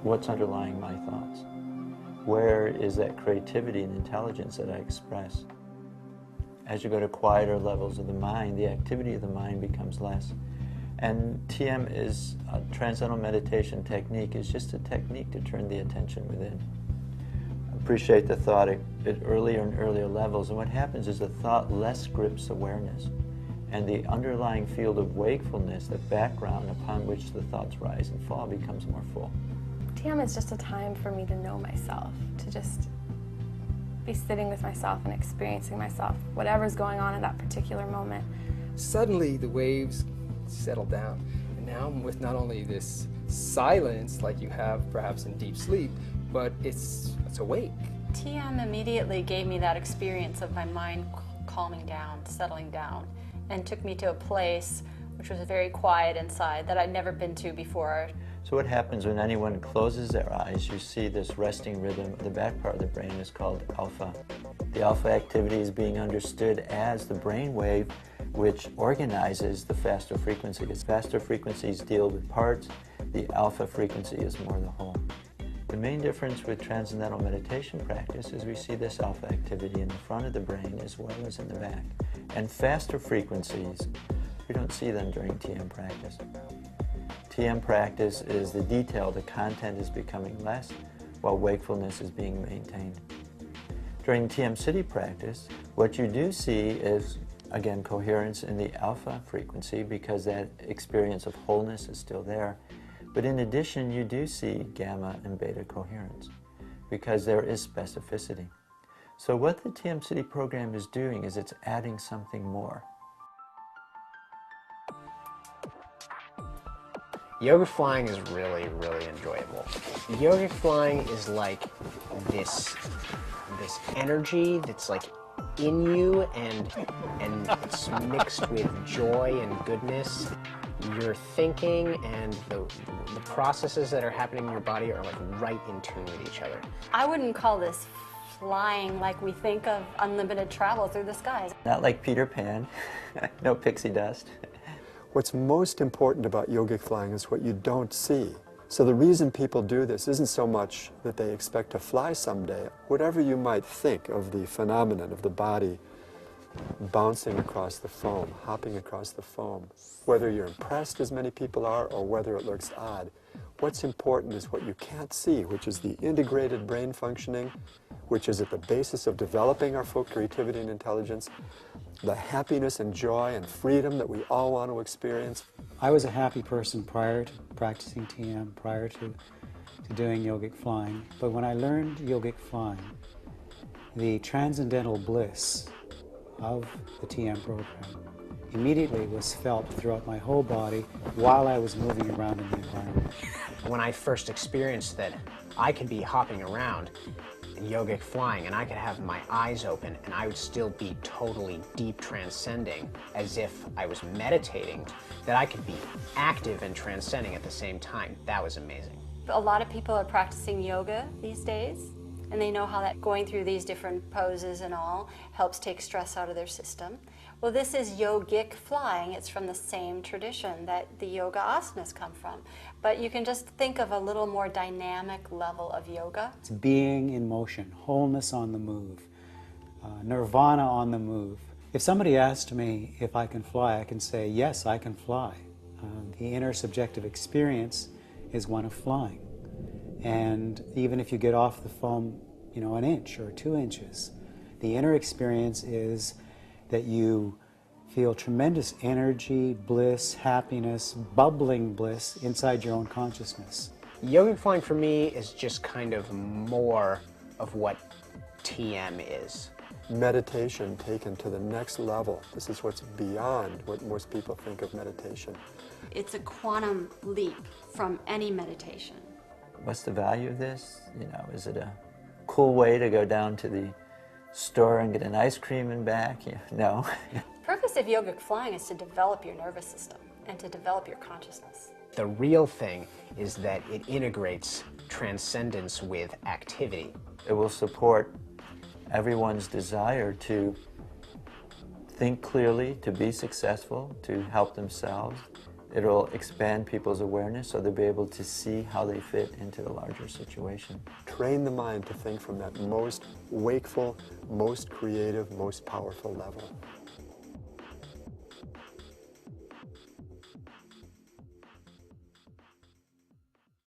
What's underlying my thoughts? Where is that creativity and intelligence that I express? As you go to quieter levels of the mind, the activity of the mind becomes less. And TM is a transcendental meditation technique, is just a technique to turn the attention within. Appreciate the thought at earlier and earlier levels, and what happens is the thought less grips awareness, and the underlying field of wakefulness, the background upon which the thoughts rise and fall, becomes more full. TM is just a time for me to know myself, to just be sitting with myself and experiencing myself, whatever's going on in that particular moment. Suddenly the waves settle down, and now I'm with not only this silence like you have perhaps in deep sleep, but it's awake. TM immediately gave me that experience of my mind calming down, settling down, and took me to a place which was very quiet inside that I'd never been to before. So what happens when anyone closes their eyes, you see this resting rhythm. The back part of the brain is called alpha. The alpha activity is being understood as the brain wave which organizes the faster frequencies. Faster frequencies deal with parts, the alpha frequency is more the whole. The main difference with transcendental meditation practice is we see this alpha activity in the front of the brain as well as in the back. And faster frequencies, we don't see them during TM practice. TM practice is the detail, the content is becoming less while wakefulness is being maintained. During TM City practice, what you do see is, again, coherence in the alpha frequency because that experience of wholeness is still there. But in addition, you do see gamma and beta coherence because there is specificity. So what the TM City program is doing is it's adding something more. Yogic flying is really, really enjoyable. Yogic flying is like this energy that's like in you and it's mixed with joy and goodness. Your thinking and the processes that are happening in your body are like right in tune with each other. I wouldn't call this flying like we think of unlimited travel through the skies. Not like Peter Pan, no pixie dust. What's most important about yogic flying is what you don't see. So the reason people do this isn't so much that they expect to fly someday. Whatever you might think of the phenomenon of the body bouncing across the foam, hopping across the foam, whether you're impressed as many people are or whether it looks odd, what's important is what you can't see, which is the integrated brain functioning, which is at the basis of developing our full creativity and intelligence, the happiness and joy and freedom that we all want to experience. I was a happy person prior to practicing TM, prior to doing yogic flying. But when I learned yogic flying, the transcendental bliss of the TM program immediately was felt throughout my whole body while I was moving around in the environment. When I first experienced that I could be hopping around in yogic flying and I could have my eyes open and I would still be totally deep transcending as if I was meditating, that I could be active and transcending at the same time, that was amazing. A lot of people are practicing yoga these days, and they know how that going through these different poses and all helps take stress out of their system. Well, this is yogic flying. It's from the same tradition that the yoga asanas come from. But you can just think of a little more dynamic level of yoga. It's being in motion, wholeness on the move, nirvana on the move. If somebody asked me if I can fly, I can say, yes, I can fly. The inner subjective experience is one of flying. And even if you get off the foam, you know, an inch or 2 inches, the inner experience is that you feel tremendous energy, bliss, happiness, bubbling bliss inside your own consciousness. Yogic flying for me is just kind of more of what TM is. Meditation taken to the next level. This is what's beyond what most people think of meditation. It's a quantum leap from any meditation. What's the value of this? You know, is it a cool way to go down to the store and get an ice cream and back? Yeah, no. The purpose of yogic flying is to develop your nervous system and to develop your consciousness. The real thing is that it integrates transcendence with activity. It will support everyone's desire to think clearly, to be successful, to help themselves. It'll expand people's awareness so they'll be able to see how they fit into the larger situation. Train the mind to think from that most wakeful, most creative, most powerful level.